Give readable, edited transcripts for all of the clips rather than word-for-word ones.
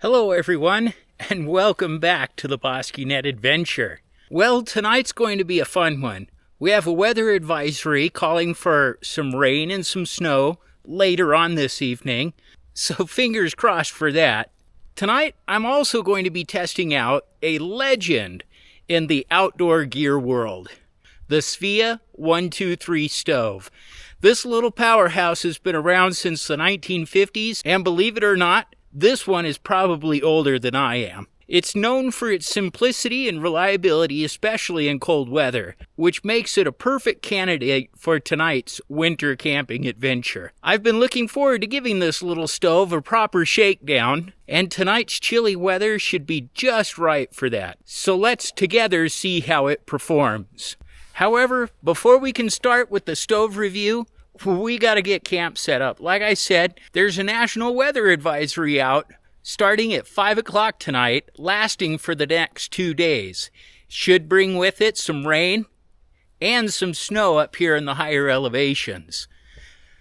Hello everyone, and welcome back to the BosqueeNet adventure. Well, tonight's going to be a fun one. We have a weather advisory calling for some rain and some snow later on this evening, so fingers crossed for that. Tonight, I'm also going to be testing out a legend in the outdoor gear world, the SVEA 123 stove. This little powerhouse has been around since the 1950s, and believe it or not, this one is probably older than I am. It's known for its simplicity and reliability, especially in cold weather, which makes it a perfect candidate for tonight's winter camping adventure. I've been looking forward to giving this little stove a proper shakedown, and tonight's chilly weather should be just right for that. So let's together see how it performs. However, before we can start with the stove review, we got to get camp set up. Like I said, there's a national weather advisory out starting at 5 o'clock tonight, lasting for the next 2 days. Should bring with it some rain and some snow up here in the higher elevations.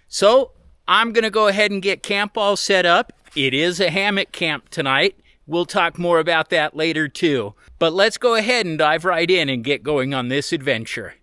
So I'm going to go ahead and get camp all set up. It is a hammock camp tonight. We'll talk more about that later too. But let's go ahead and dive right in and get going on this adventure.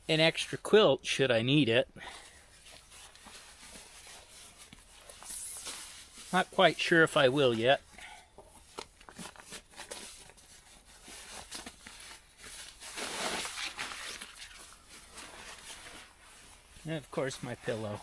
an extra quilt should I need it. Not quite sure if I will yet. And of course my pillow.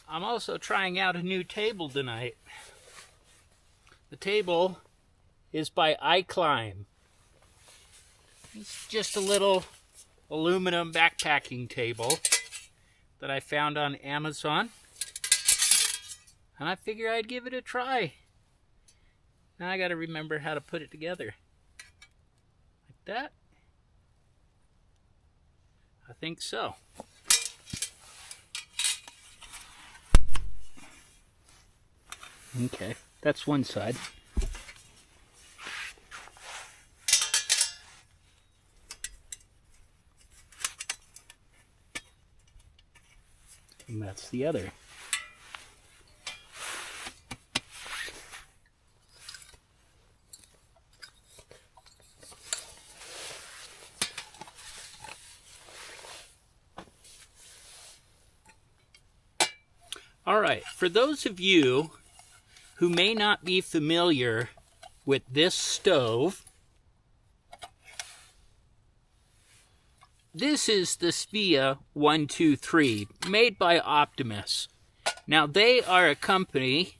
I'm also trying out a new table tonight. The table is by iClimb. It's just a little aluminum backpacking table that I found on Amazon. And I figure I'd give it a try. Now I gotta remember how to put it together. Like that. I think so. Okay, that's one side. And that's the other. All right, for those of you who may not be familiar with this stove, this is the SVEA 123, made by Optimus. Now, they are a company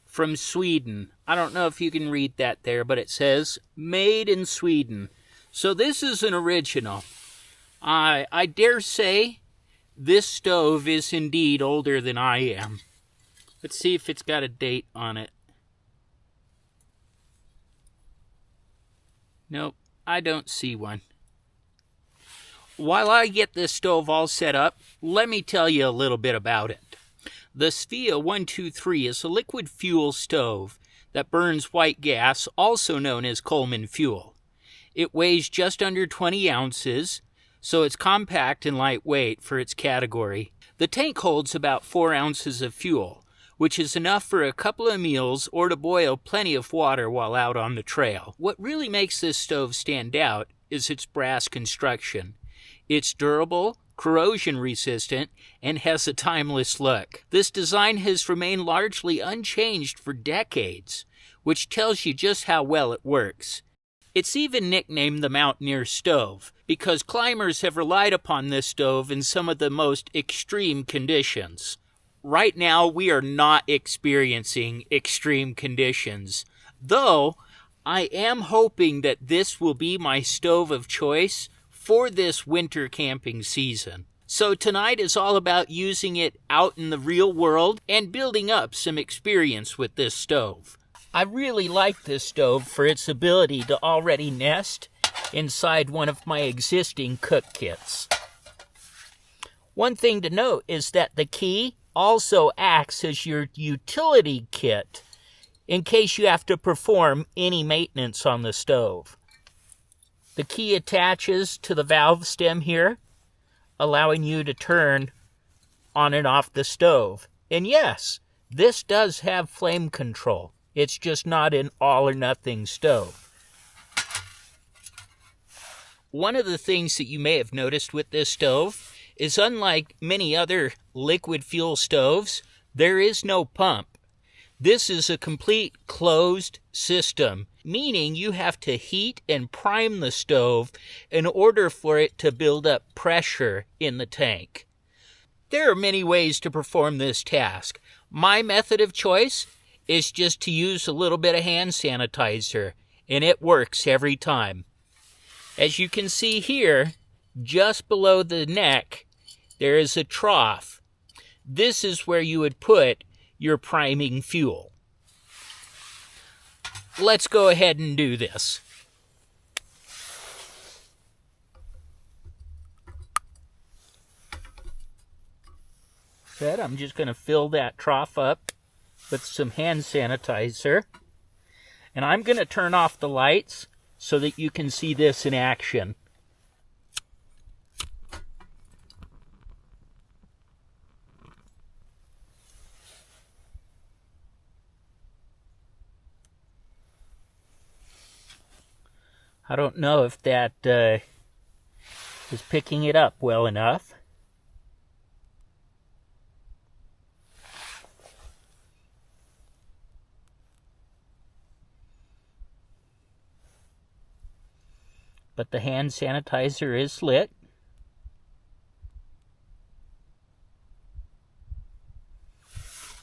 from Sweden. I don't know if you can read that there, but it says, made in Sweden. So this is an original. I dare say this stove is indeed older than I am. Let's see if it's got a date on it. Nope, I don't see one. While I get this stove all set up, let me tell you a little bit about it. The SVEA 123 is a liquid fuel stove that burns white gas, also known as Coleman fuel. It weighs just under 20 ounces, so it's compact and lightweight for its category. The tank holds about 4 ounces of fuel, which is enough for a couple of meals or to boil plenty of water while out on the trail. What really makes this stove stand out is its brass construction. It's durable, corrosion resistant, and has a timeless look. This design has remained largely unchanged for decades, which tells you just how well it works. It's even nicknamed the Mountaineer Stove, because climbers have relied upon this stove in some of the most extreme conditions. Right now, we are not experiencing extreme conditions, though I am hoping that this will be my stove of choice for this winter camping season. So tonight is all about using it out in the real world and building up some experience with this stove. I really like this stove for its ability to already nest inside one of my existing cook kits. One thing to note is that the key also acts as your utility kit in case you have to perform any maintenance on the stove. The key attaches to the valve stem here, allowing you to turn on and off the stove. And yes, this does have flame control. It's just not an all-or-nothing stove. One of the things that you may have noticed with this stove is, unlike many other liquid fuel stoves, there is no pump. This is a complete closed system, meaning you have to heat and prime the stove in order for it to build up pressure in the tank. There are many ways to perform this task. My method of choice is just to use a little bit of hand sanitizer, and it works every time. As you can see here, just below the neck, there is a trough. This is where you would put your priming fuel. Let's go ahead and do this. I'm just going to fill that trough up with some hand sanitizer. And I'm going to turn off the lights so that you can see this in action. I don't know if that is picking it up well enough. But the hand sanitizer is lit.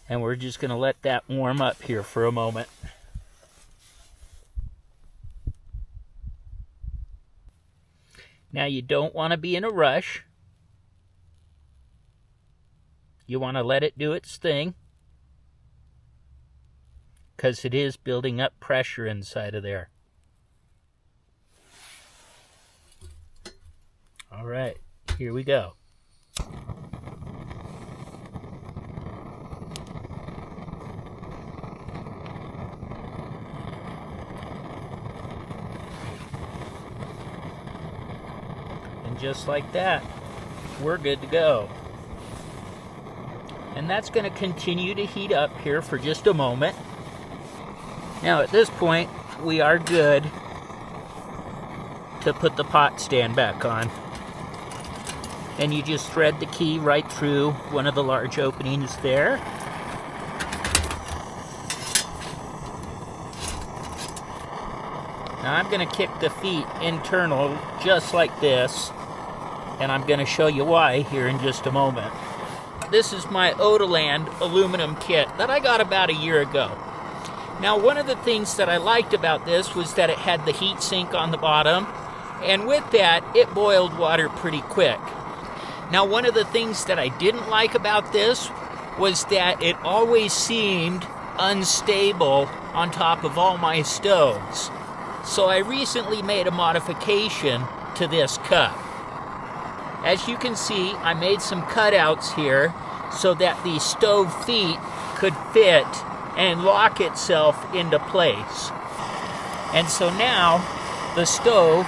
And we're just going to let that warm up here for a moment. Now, you don't want to be in a rush. You want to let it do its thing, because it is building up pressure inside of there. All right, here we go. And just like that, we're good to go. And that's going to continue to heat up here for just a moment. Now at this point, we are good to put the pot stand back on. And you just thread the key right through one of the large openings there. Now I'm going to kick the feet internal just like this, and I'm going to show you why here in just a moment. This is my Odoland aluminum kit that I got about a year ago. Now, one of the things that I liked about this was that it had the heat sink on the bottom, and with that, it boiled water pretty quick. Now, one of the things that I didn't like about this was that it always seemed unstable on top of all my stoves. So I recently made a modification to this cup. As you can see, I made some cutouts here so that the stove feet could fit and lock itself into place. And so now the stove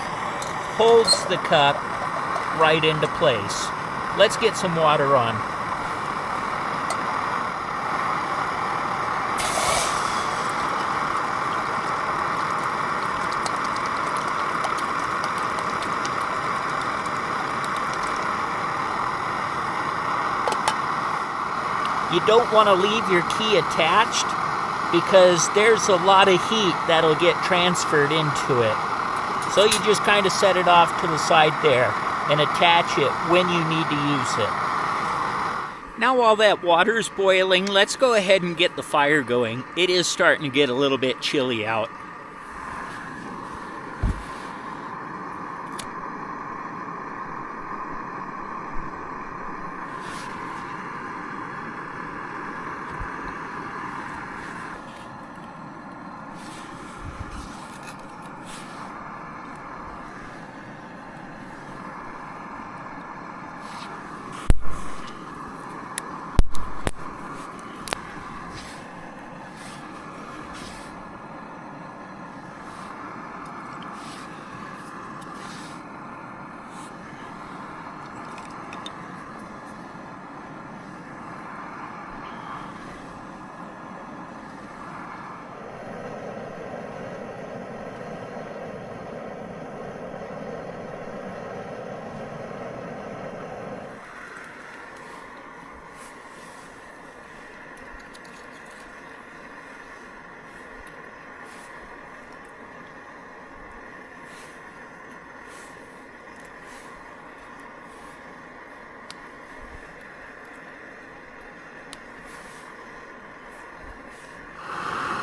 holds the cup right into place. Let's get some water on. You don't want to leave your key attached because there's a lot of heat that'll get transferred into it. So you just kind of set it off to the side there and attach it when you need to use it. Now while that water's boiling, let's go ahead and get the fire going. It is starting to get a little bit chilly out.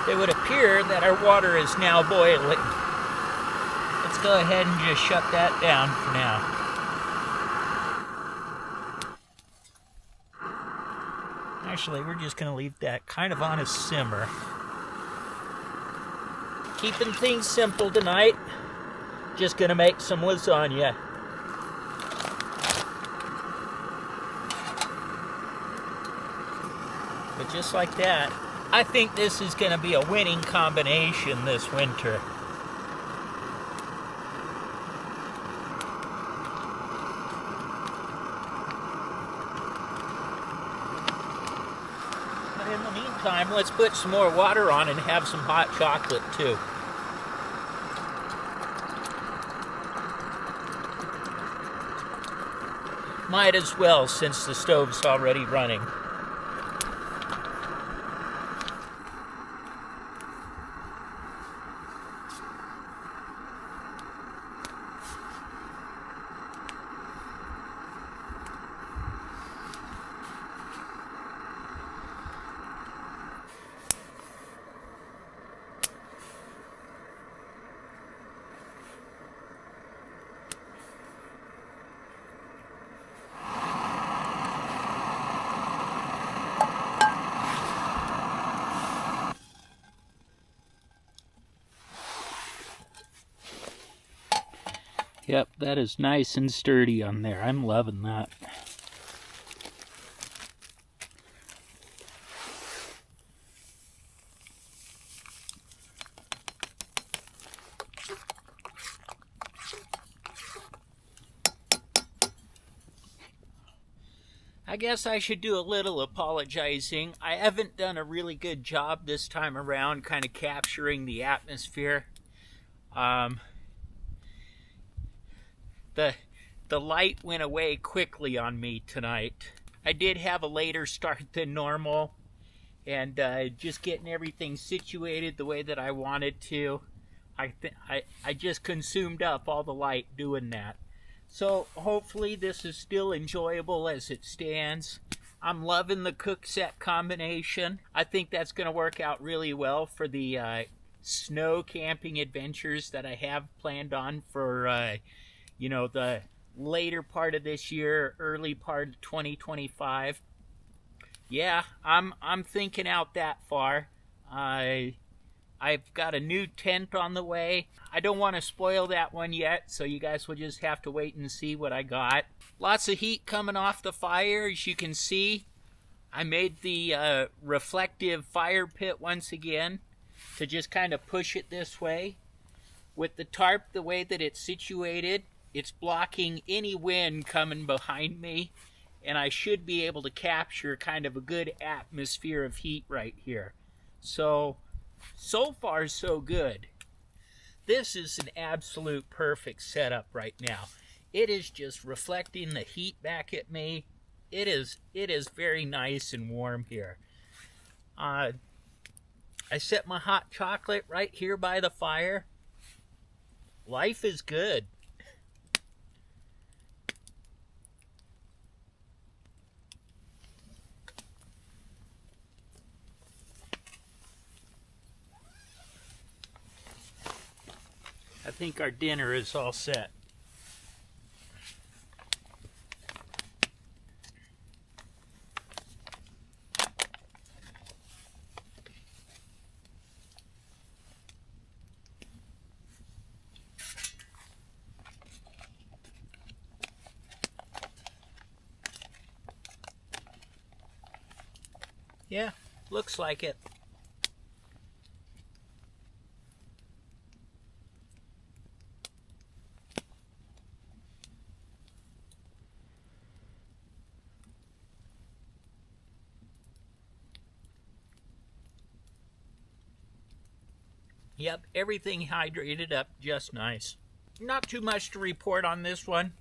It would appear that our water is now boiling. Let's go ahead and just shut that down for now. Actually, we're just going to leave that kind of on a simmer. Keeping things simple tonight. Just going to make some lasagna. But just like that, I think this is going to be a winning combination this winter. But in the meantime, let's put some more water on and have some hot chocolate too. Might as well, since the stove's already running. Yep, that is nice and sturdy on there. I'm loving that. I guess I should do a little apologizing. I haven't done a really good job this time around kind of capturing the atmosphere. The light went away quickly on me tonight. I did have a later start than normal, and just getting everything situated the way that I wanted to. I just consumed up all the light doing that. So hopefully this is still enjoyable as it stands. I'm loving the cook set combination. I think that's going to work out really well for the snow camping adventures that I have planned on for you know, the later part of this year, early part of 2025. Yeah, I'm thinking out that far. I've got a new tent on the way. I don't want to spoil that one yet, so you guys will just have to wait and see what I got. Lots of heat coming off the fire, as you can see. I made the reflective fire pit once again to just kind of push it this way. With the tarp the way that it's situated, it's blocking any wind coming behind me, and I should be able to capture kind of a good atmosphere of heat right here. So far so good. This is an absolute perfect setup right now. It is just reflecting the heat back at me. It is very nice and warm here. I I set my hot chocolate right here by the fire. Life is good. I think our dinner is all set. Yeah, looks like it. Yep, everything hydrated up just nice. Not too much to report on this one.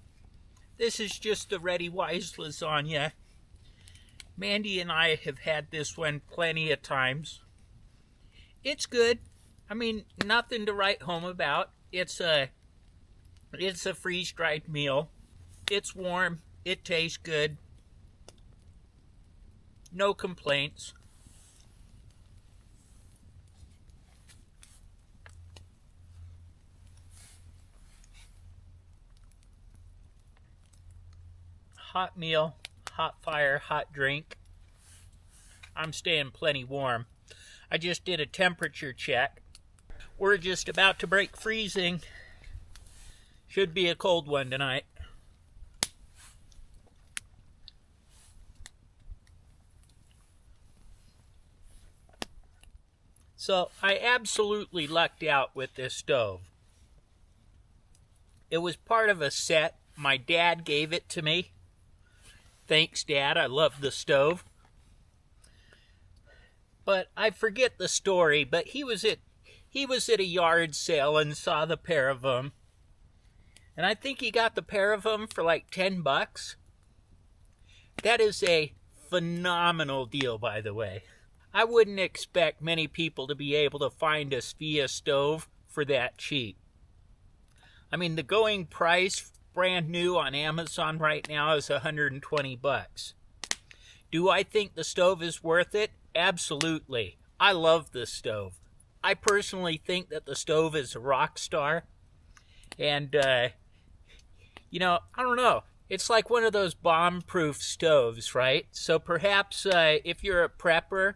This is just the Ready Wise lasagna. Mandy and I have had this one plenty of times. It's good. I mean, nothing to write home about. It's a freeze-dried meal. It's warm. It tastes good. No complaints. Hot meal, hot fire, hot drink. I'm staying plenty warm. I just did a temperature check. We're just about to break freezing. Should be a cold one tonight. So I absolutely lucked out with this stove. It was part of a set. My dad gave it to me. Thanks, Dad. I love the stove. But I forget the story, but he was at a yard sale and saw the pair of them. And I think he got the pair of them for like $10. That is a phenomenal deal, by the way. I wouldn't expect many people to be able to find a SVEA stove for that cheap. I mean, the going price brand new on Amazon right now is $120. Do I think the stove is worth it? Absolutely. I love this stove. I personally think that the stove is a rock star. And, you know, I don't know. It's like one of those bomb-proof stoves, right? So perhaps if you're a prepper,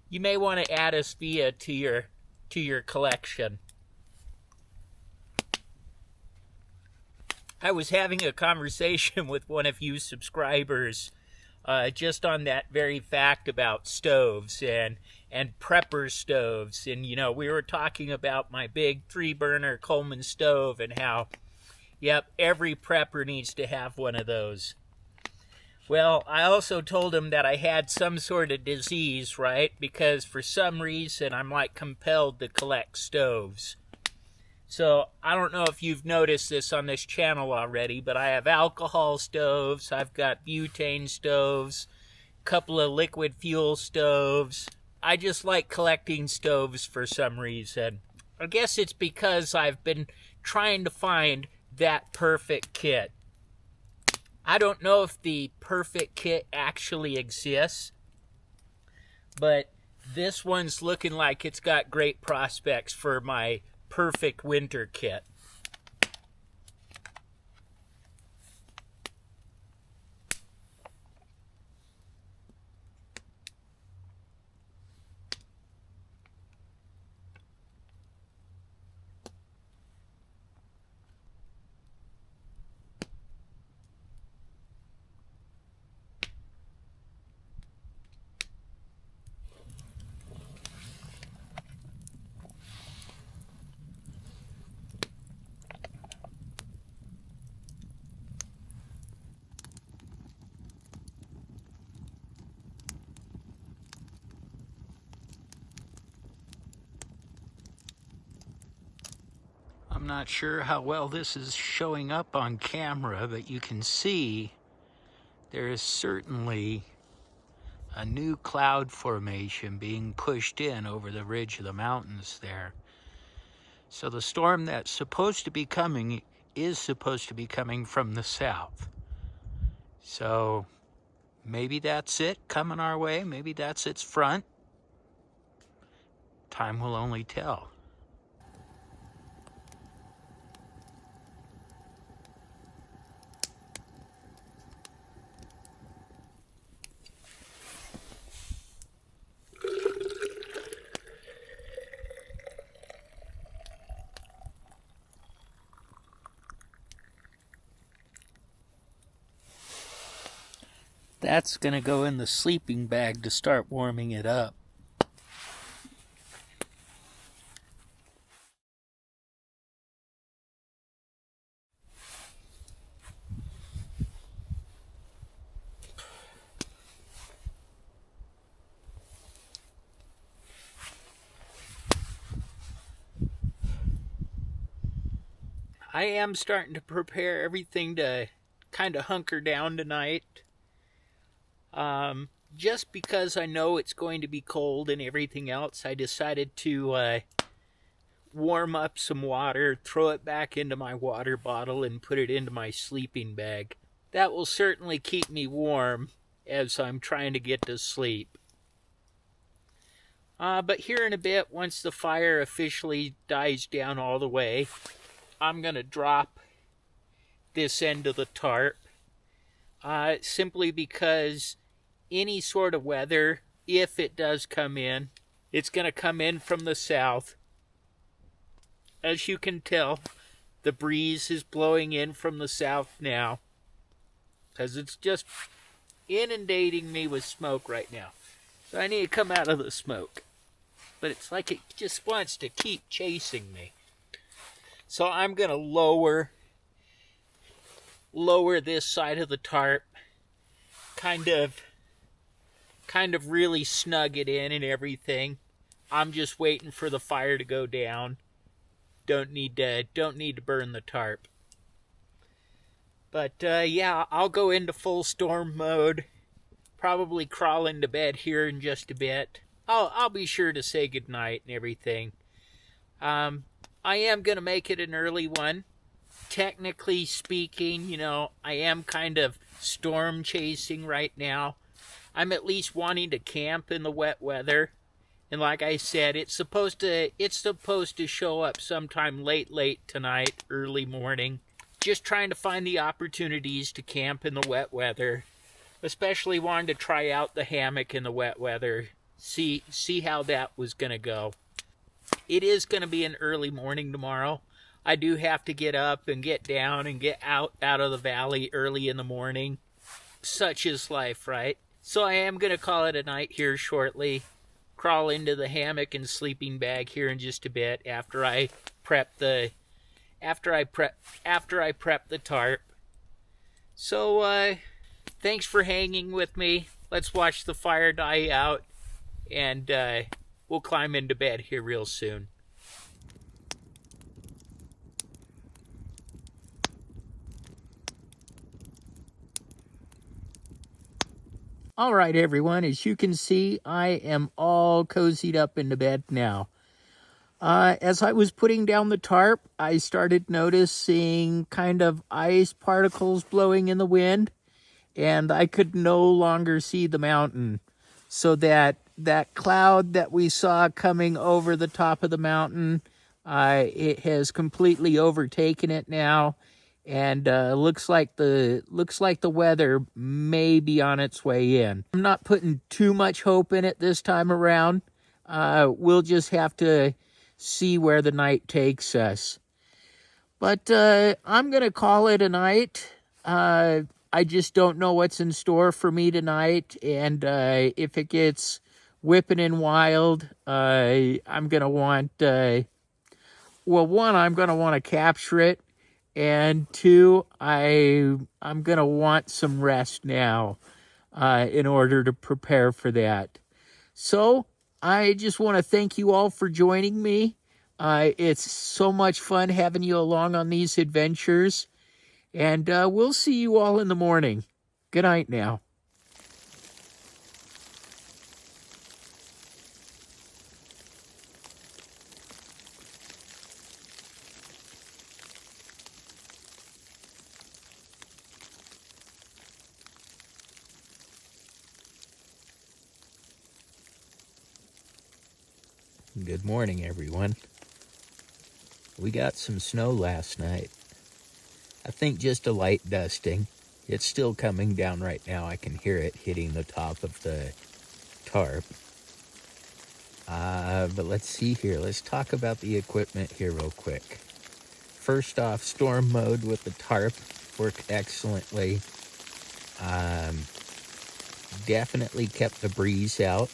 you may want to add a SVEA to your collection. I was having a conversation with one of you subscribers just on that very fact about stoves and prepper stoves. And, you know, we were talking about my big 3-burner Coleman stove and how, yep, every prepper needs to have one of those. Well, I also told him that I had some sort of disease, right? Because for some reason I'm like compelled to collect stoves. So, I don't know if you've noticed this on this channel already, but I have alcohol stoves, I've got butane stoves, a couple of liquid fuel stoves. I just like collecting stoves for some reason. I guess it's because I've been trying to find that perfect kit. I don't know if the perfect kit actually exists, but this one's looking like it's got great prospects for my perfect winter kit. I'm not sure how well this is showing up on camera, but you can see there is certainly a new cloud formation being pushed in over the ridge of the mountains there. So the storm that's supposed to be coming is supposed to be coming from the south. So maybe that's it coming our way. Maybe that's its front. Time will only tell. That's going to go in the sleeping bag to start warming it up. I am starting to prepare everything to kind of hunker down tonight. Just because I know it's going to be cold and everything else, I decided to warm up some water, throw it back into my water bottle, and put it into my sleeping bag. That will certainly keep me warm as I'm trying to get to sleep. But here in a bit, once the fire officially dies down all the way, I'm going to drop this end of the tarp. Simply because any sort of weather, if it does come in, it's going to come in from the south. As you can tell, the breeze is blowing in from the south now, because it's just inundating me with smoke right now. So I need to come out of the smoke. But it's like it just wants to keep chasing me. So I'm going to lower this side of the tarp, kind of really snug it in and everything. I'm just waiting for the fire to go down. Don't need to burn the tarp. But yeah, I'll go into full storm mode. Probably crawl into bed here in just a bit. I'll be sure to say goodnight and everything. I am going to make it an early one. Technically speaking, I am kind of storm chasing right now. I'm at least wanting to camp in the wet weather. And like I said, it's supposed to show up sometime late tonight, early morning. Just trying to find the opportunities to camp in the wet weather. Especially wanting to try out the hammock in the wet weather. See how that was going to go. It is going to be an early morning tomorrow. I do have to get up and get down and get out of the valley early in the morning. Such is life, right? So I am going to call it a night here shortly. Crawl into the hammock and sleeping bag here in just a bit after I prep the tarp. So thanks for hanging with me. Let's watch the fire die out, and we'll climb into bed here real soon. All right, everyone, as you can see, I am all cozied up into bed now. As I was putting down the tarp, I started noticing kind of ice particles blowing in the wind, and I could no longer see the mountain. So that cloud that we saw coming over the top of the mountain, it has completely overtaken it now. And looks like the weather may be on its way in. I'm not putting too much hope in it this time around. We'll just have to see where the night takes us. But I'm going to call it a night. I just don't know what's in store for me tonight. And if it gets whipping and wild, I'm going to want... one, I'm going to want to capture it. And two, I'm going to want some rest now in order to prepare for that. So I just want to thank you all for joining me. It's so much fun having you along on these adventures. And we'll see you all in the morning. Good night now. Good morning, everyone. We got some snow last night. I think just a light dusting. It's still coming down right now. I can hear it hitting the top of the tarp. But let's see here. Let's talk about the equipment here real quick. First off, storm mode with the tarp worked excellently. Definitely kept the breeze out.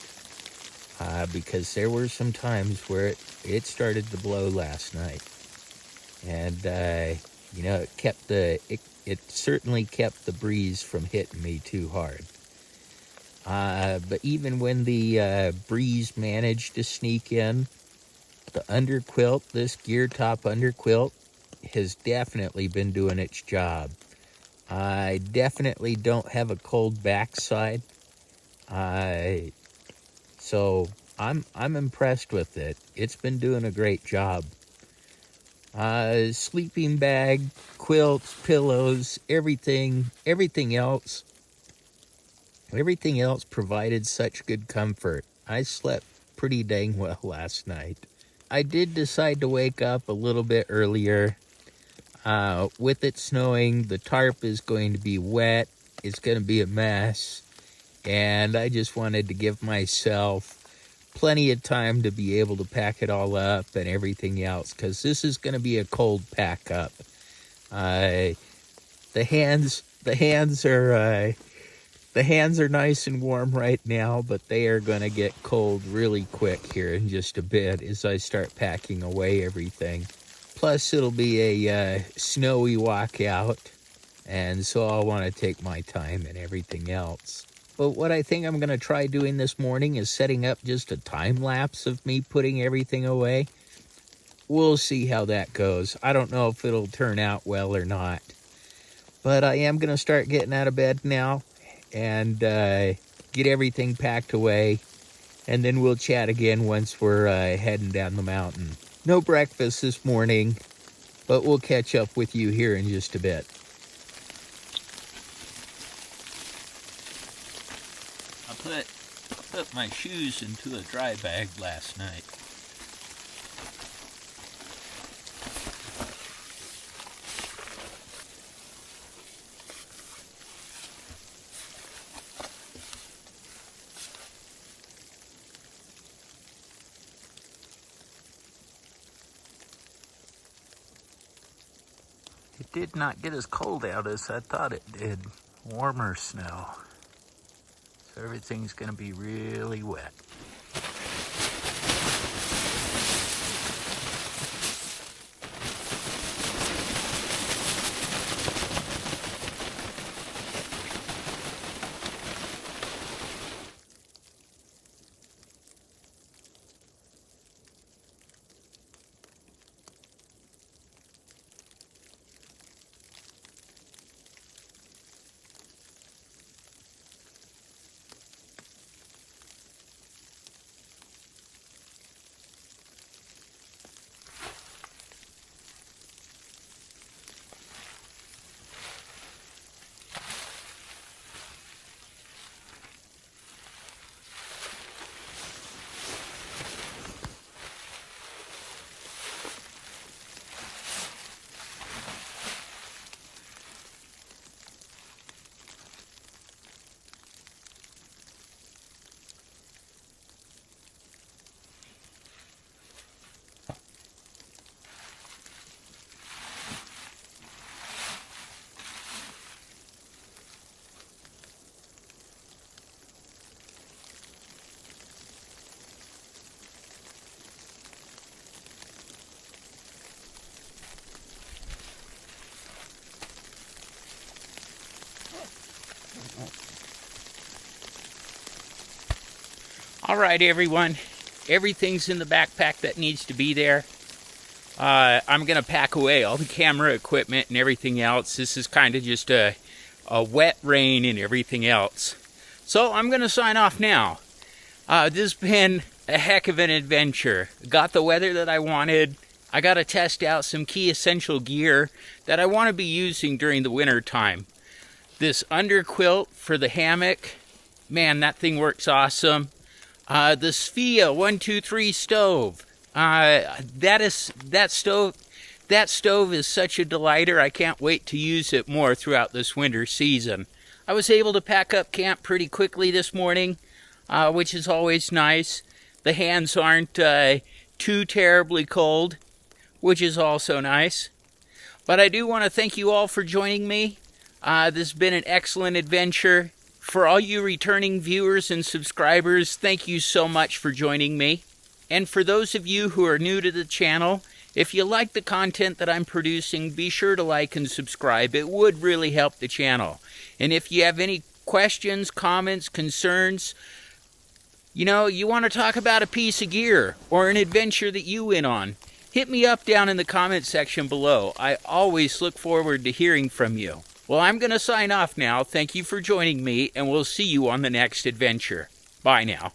Because there were some times where it started to blow last night, and it certainly kept the breeze from hitting me too hard. But even when the breeze managed to sneak in, the underquilt, this GeerTop Underquilt, has definitely been doing its job. I definitely don't have a cold backside. So I'm impressed with it. It's been doing a great job. Sleeping bag, quilts, pillows, everything else provided such good comfort. I slept pretty dang well last night. I did decide to wake up a little bit earlier. With it snowing, the tarp is going to be wet. It's going to be a mess. And I just wanted to give myself plenty of time to be able to pack it all up and everything else, because this is going to be a cold pack up. The hands are nice and warm right now, but they are going to get cold really quick here in just a bit as I start packing away everything. Plus, it'll be a snowy walk out, and so I'll want to take my time and everything else. But what I think I'm going to try doing this morning is setting up just a time lapse of me putting everything away. We'll see how that goes. I don't know if it'll turn out well or not. But I am going to start getting out of bed now and get everything packed away. And then we'll chat again once we're heading down the mountain. No breakfast this morning, but we'll catch up with you here in just a bit. I put my shoes into a dry bag last night. It did not get as cold out as I thought it did. Warmer snow. So everything's going to be really wet. All right, everyone. Everything's in the backpack that needs to be there. I'm going to pack away all the camera equipment and everything else. This is kind of just a wet rain and everything else. So I'm going to sign off now. This has been a heck of an adventure. Got the weather that I wanted. I got to test out some key essential gear that I want to be using during the winter time. This underquilt for the hammock, man, that thing works awesome. The SVEA 123 stove. That stove is such a delighter. I can't wait to use it more throughout this winter season. I was able to pack up camp pretty quickly this morning, which is always nice. The hands aren't too terribly cold, which is also nice. But I do want to thank you all for joining me. This has been an excellent adventure. For all you returning viewers and subscribers, thank you so much for joining me. And for those of you who are new to the channel, if you like the content that I'm producing, be sure to like and subscribe. It would really help the channel. And if you have any questions, comments, concerns, you want to talk about a piece of gear or an adventure that you went on, hit me up down in the comment section below. I always look forward to hearing from you. Well, I'm going to sign off now. Thank you for joining me, and we'll see you on the next adventure. Bye now.